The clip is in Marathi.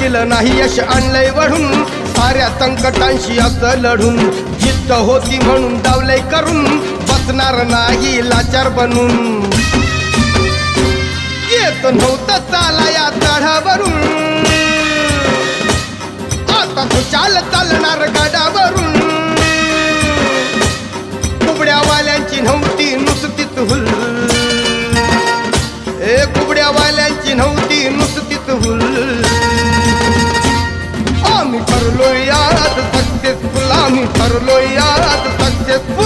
दिलं नाही यश आणलंय वढून साऱ्या संकटांशी असं लढून जिद्द होती म्हणून डावलंय करून बसणार नाही लाचार बनून येत नव्हतं चाला या चढावरून आता तू चालणार गडावरून कुबड्यावाल्यांची नव्हती नुसतीच हुल कुबड्यावाल्यांची नव्हती नुसतीच हुल आम्ही ठरलोय आज सक्सेसफुल आम्ही ठरलोय आज सक्सेसफुल